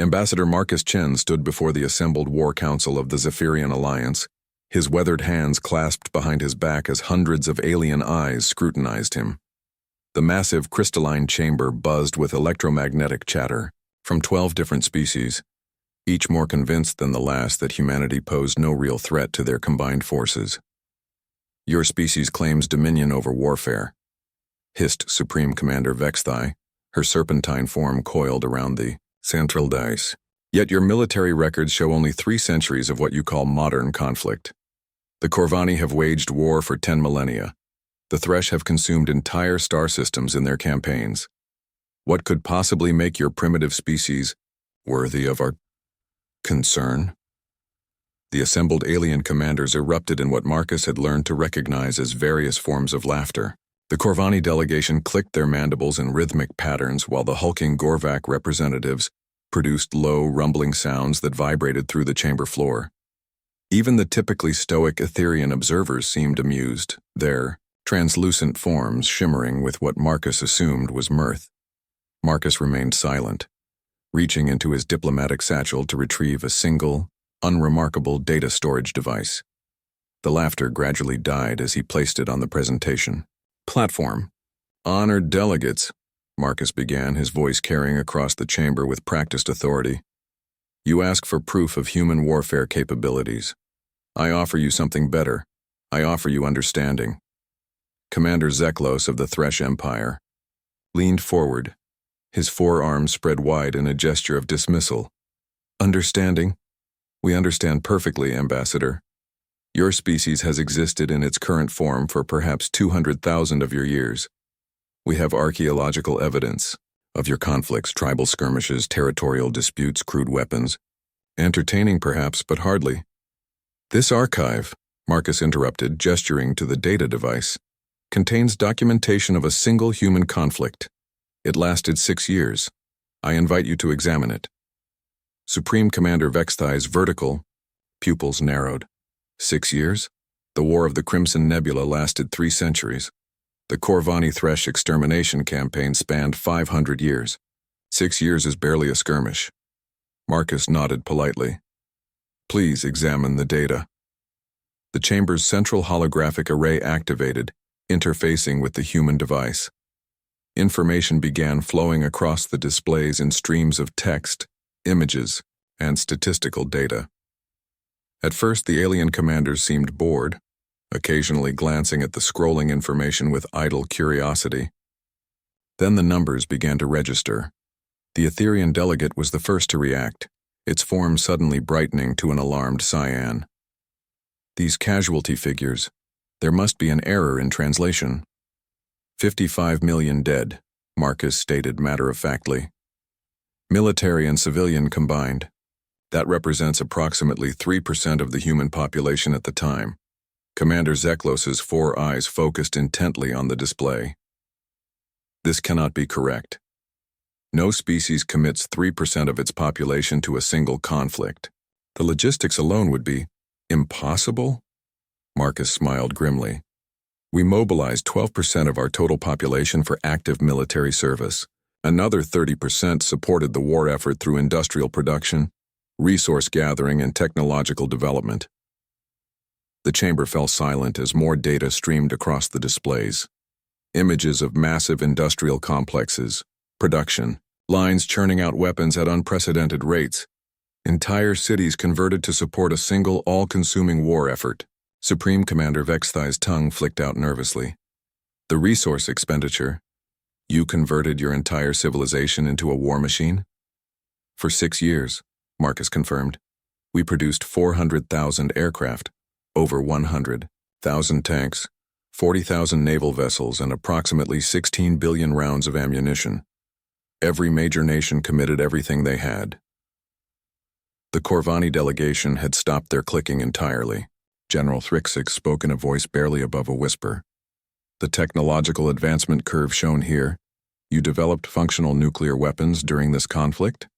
Ambassador Marcus Chen stood before the assembled war council of the Zephyrian Alliance, his weathered hands clasped behind his back as hundreds of alien eyes scrutinized him. The massive crystalline chamber buzzed with electromagnetic chatter from 12 different species, each more convinced than the last that humanity posed no real threat to their combined forces. "Your species claims dominion over warfare," hissed Supreme Commander Vexthai, her serpentine form coiled around the central dice. "Yet your military records show only 3 centuries of what you call modern conflict. The Corvani have waged war for 10 millennia. The Thresh have consumed entire star systems in their campaigns. What could possibly make your primitive species worthy of our concern?" The assembled alien commanders erupted in what Marcus had learned to recognize as various forms of laughter. The Corvani delegation clicked their mandibles in rhythmic patterns while the hulking Gorvak representatives produced low, rumbling sounds that vibrated through the chamber floor. Even the typically stoic Etherian observers seemed amused, their translucent forms shimmering with what Marcus assumed was mirth. Marcus remained silent, reaching into his diplomatic satchel to retrieve a single, unremarkable data storage device. The laughter gradually died as he placed it on the presentation platform. "Honored delegates," Marcus began, his voice carrying across the chamber with practiced authority. "You ask for proof of human warfare capabilities. I offer you something better. I offer you understanding." Commander Zeklos of the Thresh Empire leaned forward, his forearms spread wide in a gesture of dismissal. "Understanding? We understand perfectly, Ambassador. Your species has existed in its current form for perhaps 200,000 of your years. We have archaeological evidence of your conflicts, tribal skirmishes, territorial disputes, crude weapons. Entertaining perhaps, but hardly." "This archive," Marcus interrupted, gesturing to the data device, "contains documentation of a single human conflict. It lasted 6 years. I invite you to examine it." Supreme Commander Vexthai's vertical pupils narrowed. 6 years? The War of the Crimson Nebula lasted 3 centuries. The Corvani Thresh extermination campaign spanned 500 years. 6 years is barely a skirmish. Marcus nodded politely. "Please examine the data." The chamber's central holographic array activated, interfacing with the human device. Information began flowing across the displays in streams of text, images, and statistical data. At first, the alien commanders seemed bored, occasionally glancing at the scrolling information with idle curiosity. Then the numbers began to register. The Etherian delegate was the first to react, its form suddenly brightening to an alarmed cyan. "These casualty figures, there must be an error in translation." 55 million dead, Marcus stated matter-of-factly. "Military and civilian combined. That represents approximately 3% of the human population at the time." Commander Zeklos's 4 eyes focused intently on the display. "This cannot be correct. No species commits 3% of its population to a single conflict. The logistics alone would be impossible?" Marcus smiled grimly. "We mobilized 12% of our total population for active military service. Another 30% supported the war effort through industrial production, resource gathering, and technological development." The chamber fell silent as more data streamed across the displays. Images of massive industrial complexes, production, lines churning out weapons at unprecedented rates, entire cities converted to support a single all-consuming war effort. Supreme Commander Vexthai's tongue flicked out nervously. "The resource expenditure? You converted your entire civilization into a war machine?" "For 6 years, Marcus confirmed. "We produced 400,000 aircraft, over 100,000 tanks, 40,000 naval vessels, and approximately 16 billion rounds of ammunition. Every major nation committed everything they had." The Corvani delegation had stopped their clicking entirely. General Thrixix spoke in a voice barely above a whisper. "The technological advancement curve shown here, you developed functional nuclear weapons during this conflict?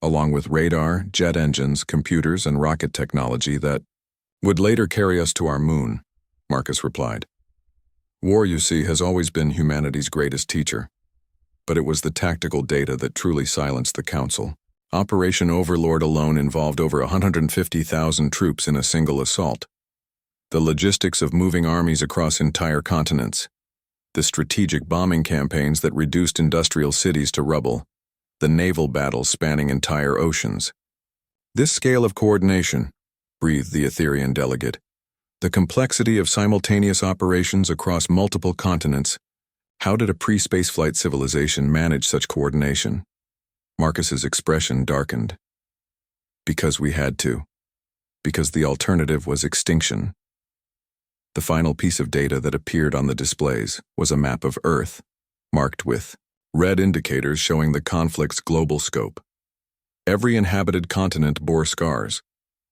Along with radar, jet engines, computers, and rocket technology that would later carry us to our moon," Marcus replied. "War, you see, has always been humanity's greatest teacher. But it was the tactical data that truly silenced the Council. Operation Overlord alone involved over 150,000 troops in a single assault. The logistics of moving armies across entire continents. The strategic bombing campaigns that reduced industrial cities to rubble. The naval battles spanning entire oceans. This scale of coordination, breathed the Etherian delegate. The complexity of simultaneous operations across multiple continents. How did a pre-spaceflight civilization manage such coordination? Marcus's expression darkened. Because we had to. Because the alternative was extinction. The final piece of data that appeared on the displays was a map of Earth, marked with red indicators showing the conflict's global scope. Every inhabited continent bore scars.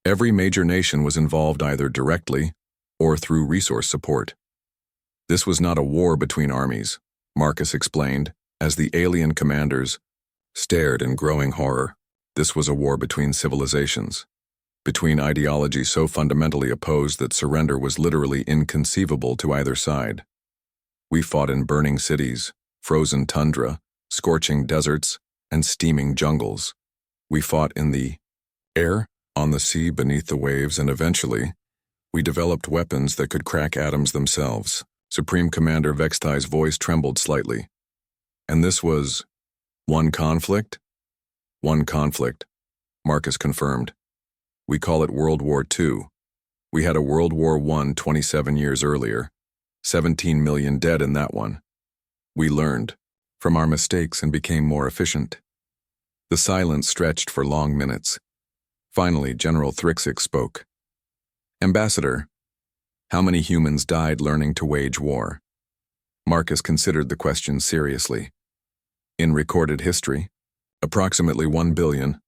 Every major nation was involved either directly or through resource support. This was not a war between armies, Marcus explained, as the alien commanders stared in growing horror. This was a war between civilizations, between ideologies so fundamentally opposed that surrender was literally inconceivable to either side. We fought in burning cities, frozen tundra, scorching deserts, and steaming jungles. We fought in the air, on the sea beneath the waves, and eventually, we developed weapons that could crack atoms themselves. Supreme Commander Vextai's voice trembled slightly. And this was one conflict? One conflict, Marcus confirmed. We call it World War II. We had a World War I 27 years earlier. 17 million dead in that one. We learned from our mistakes and became more efficient. The silence stretched for long minutes. Finally, General Thrixik spoke. Ambassador, how many humans died learning to wage war? Marcus considered the question seriously. In recorded history, approximately 1 billion,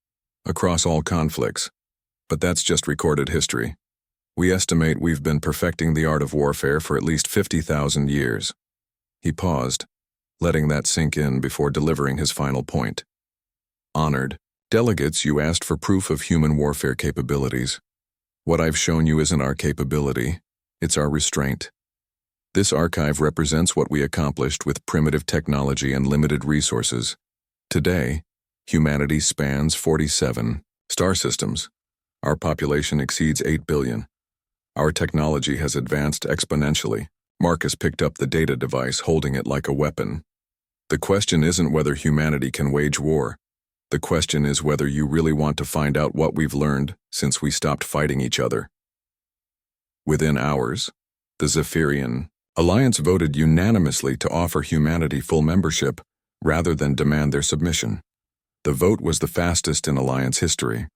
across all conflicts. But that's just recorded history. We estimate we've been perfecting the art of warfare for at least 50,000 years. He paused, letting that sink in before delivering his final point. Honored delegates, you asked for proof of human warfare capabilities. What I've shown you isn't our capability, it's our restraint. This archive represents what we accomplished with primitive technology and limited resources. Today, humanity spans 47 star systems. Our population exceeds 8 billion. Our technology has advanced exponentially. Marcus picked up the data device, holding it like a weapon. The question isn't whether humanity can wage war. The question is whether you really want to find out what we've learned since we stopped fighting each other. Within hours, the Zephyrian Alliance voted unanimously to offer humanity full membership rather than demand their submission. The vote was the fastest in Alliance history.